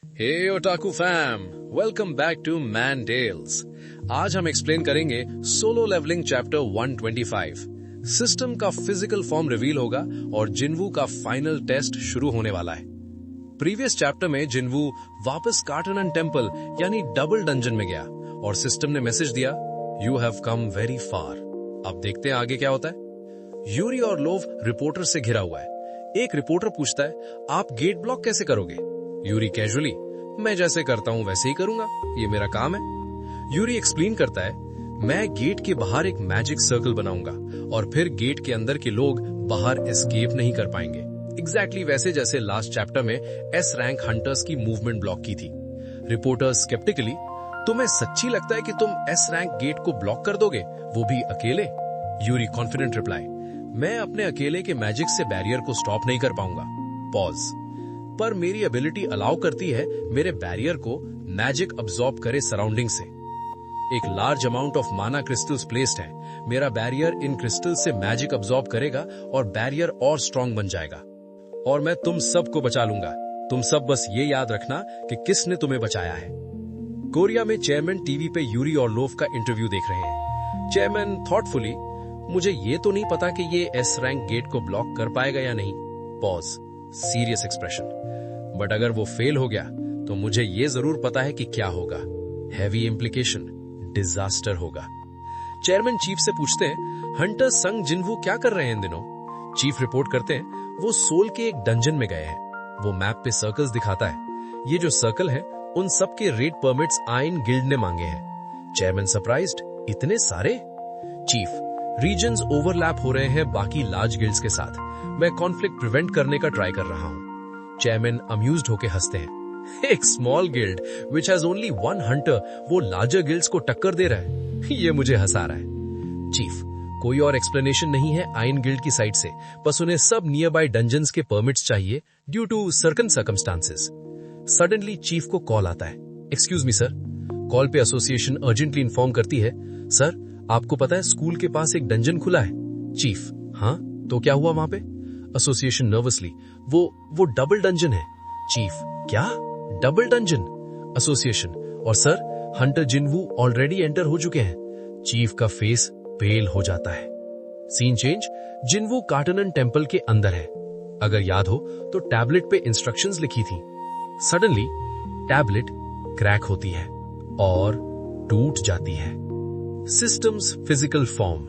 Hey otaku fam, welcome back to Man Tales. आज हम explain करेंगे सोलो लेवलिंग चैप्टर 125। सिस्टम का physical form reveal होगा और जिनवू का फाइनल टेस्ट शुरू होने वाला है। प्रीवियस चैप्टर में जिनवू वापस कार्टनन टेम्पल यानी डबल डंजन में गया और सिस्टम ने मैसेज दिया, you have come very far. अब देखते हैं आगे क्या होता है। यूरी और लोव रिपोर्टर से घिरा हुआ है। एक रिपोर्टर पूछता है, आप गेट ब्लॉक कैसे करोगे? यूरी कैजुअली, मैं जैसे करता हूं वैसे ही करूंगा, ये मेरा काम है। यूरी एक्सप्लेन करता है, मैं गेट के बाहर एक मैजिक सर्कल बनाऊंगा और फिर गेट के अंदर के लोग बाहर एस्केप नहीं कर पाएंगे। एग्जैक्टली वैसे जैसे लास्ट चैप्टर में एस रैंक हंटर्स की मूवमेंट ब्लॉक की थी। रिपोर्टर स्केप्टिकली, तुम्हें सच्ची लगता है कि तुम एस रैंक गेट को ब्लॉक कर दोगे, वो भी अकेले? यूरी कॉन्फिडेंट रिप्लाई, मैं अपने अकेले के मैजिक से बैरियर को स्टॉप नहीं कर पाऊंगा। पॉज। पर मेरी एबिलिटी अलाउ करती है मेरे बैरियर को मैजिक अब्सॉर्ब करे सराउंडिंग से। एक लार्ज अमाउंट ऑफ माना क्रिस्टल्स प्लेस्ड है। मेरा बैरियर इन क्रिस्टल से मैजिक अब्सॉर्ब करेगा और बैरियर और स्ट्रांग बन जाएगा और मैं तुम सबको बचा लूंगा। तुम सब बस ये याद रखना कि किसने तुम्हें बचाया है। कोरिया में चेयरमैन टीवी पे यूरी और लोव का इंटरव्यू देख रहे हैं। चेयरमैन थॉटफुली, मुझे ये तो नहीं पता कि ये एस रैंक गेट को ब्लॉक कर पाएगा या नहीं। पॉज। Serious expression. बट अगर वो फेल हो गया तो मुझे ये जरूर पता है कि क्या होगा। हैवी इम्प्लीकेशन, डिजास्टर होगा। चेयरमैन चीफ से पूछते हैं, हंटर संग जिनवू क्या कर रहे हैं इन दिनों? चीफ रिपोर्ट करते हैं, वो सोल के एक डंजन में गए हैं। वो मैप पे सर्कल्स दिखाता है। ये जो सर्कल है उन सब के रेड परमिट्स आयन गिल्ड ने मांगे हैं। चेयरमैन सरप्राइज्ड, इतने सारे? चीफ, रीजन्स ओवरलैप हो रहे हैं बाकी लार्ज गिल्ड्स के साथ। मैं कॉन्फ्लिक्ट प्रिवेंट करने का ट्राई कर रहा हूं। चेयरमैन अम्यूज्ड होके हंसते हैं। एक small guild which has only one Hunter वो लार्जर गिल्ड्स को टक्कर दे रहा है, ये मुझे हंसा रहा है। चीफ, कोई और एक्सप्लेनेशन नहीं है आयन गिल्ड की साइड से, बस उन्हें सब नियर बाय डंजन्स के परमिट्स चाहिए due to circum circumstances. Suddenly chief को कॉल आता है। Excuse me sir. कॉल पे एसोसिएशन अर्जेंटली इन्फॉर्म करती है, सर आपको पता है स्कूल के पास एक डंजन खुला है। चीफ, हाँ तो क्या हुआ वहां पे? एसोसिएशन नर्वसली, वो डबल डंजन है। चीफ, क्या डबल डंजन? एसोसिएशन, और सर हंटर जिनवू ऑलरेडी एंटर हो चुके हैं। चीफ का फेस पेल हो जाता है। सीन चेंज, जिनवू कार्टनन टेम्पल के अंदर है। अगर याद हो तो टैबलेट पे इंस्ट्रक्शंस लिखी थी। सडनली टैबलेट क्रैक होती है और टूट जाती है। Systems physical form.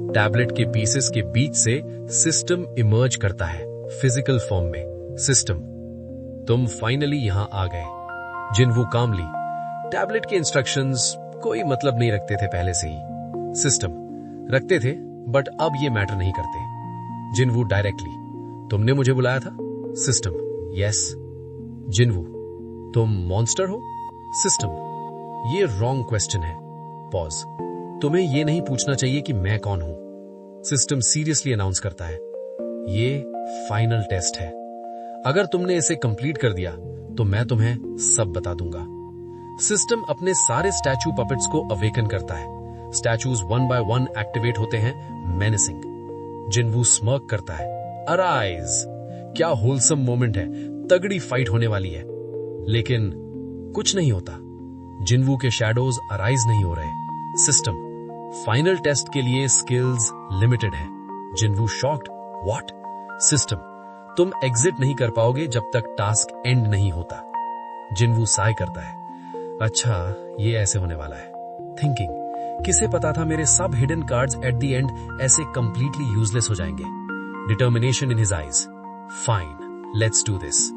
टैबलेट के पीसेस के बीच से सिस्टम इमर्ज करता है फिजिकल फॉर्म में। सिस्टम, तुम फाइनली यहां आ गए। जिनवू कामली, टैबलेट के इंस्ट्रक्शंस कोई मतलब नहीं रखते थे पहले से ही। सिस्टम, रखते थे बट अब ये मैटर नहीं करते। जिनवू डायरेक्टली, तुमने मुझे बुलाया था? System, yes. जिनवू, तुम मॉन्स्टर हो? सिस्टम, ये रॉन्ग क्वेश्चन है। पॉज। तुम्हें ये नहीं पूछना चाहिए कि मैं कौन हूं। सिस्टम सीरियसली अनाउंस करता है, ये फाइनल टेस्ट है। अगर तुमने इसे कंप्लीट कर दिया तो मैं तुम्हें सब बता दूंगा। सिस्टम अपने सारे स्टैचू पपेट्स को अवेकन करता है। Statues one by one activate होते हैं, मेनेसिंग। जिनवू स्मर्क करता है, अराइज। क्या होलसम मोमेंट है, तगड़ी फाइट होने वाली है। लेकिन कुछ नहीं होता। जिनवू के शैडोज अराइज नहीं हो रहे। सिस्टम, फाइनल टेस्ट के लिए स्किल्स लिमिटेड है। जिनवू शॉक्ड, व्हाट? सिस्टम, तुम एग्जिट नहीं कर पाओगे जब तक टास्क एंड नहीं होता। जिनवू साय करता है, अच्छा ये ऐसे होने वाला है। थिंकिंग, किसे पता था मेरे सब hidden cards at the end ऐसे कंप्लीटली यूजलेस हो जाएंगे। Determination in his eyes, fine let's do this.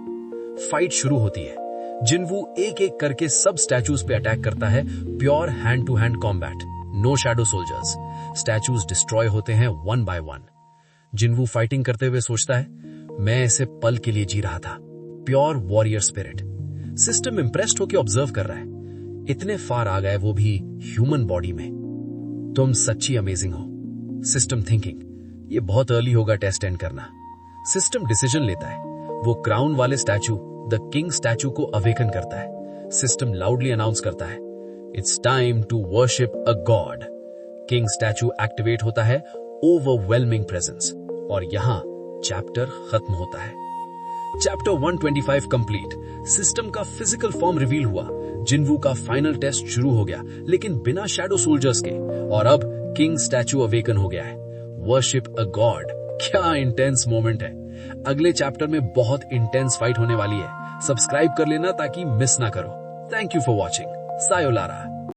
Fight शुरू होती है। जिनवू एक एक करके सब स्टैचूज पे अटैक करता है। Pure hand to hand combat, no shadow soldiers. Statues destroy होते हैं one by one. Jinwoo fighting करते हुए सोचता है, मैं इसे पल के लिए जी रहा था। Pure warrior spirit. System impressed होकर ऑब्जर्व कर रहा है। इतने फार आ गए वो भी ह्यूमन बॉडी में। तुम सच्ची अमेजिंग हो। सिस्टम थिंकिंग, ये बहुत अर्ली होगा टेस्ट एंड करना। सिस्टम डिसीजन लेता है। वो क्राउन वाले स्टैचू, द किंग स्टैचू को अवेकन करता है। सिस्टम लाउडली अनाउंस करता है, it's time to worship a god. King statue activate होता है, ओवरवेलमिंग प्रेजेंस, और यहां चैप्टर खत्म होता है। Chapter 125 complete. सिस्टम का फिजिकल फॉर्म रिवील हुआ, जिनवू का फाइनल टेस्ट शुरू हो गया, लेकिन बिना शैडो सोल्जर्स के, और अब किंग स्टैचू अवेकन हो गया है। वर्शिप अ गॉड, क्या इंटेंस मोमेंट है। अगले चैप्टर में बहुत इंटेंस फाइट होने वाली है। सब्सक्राइब कर लेना ताकि मिस ना करो। Thank you for watching. सायोलारा।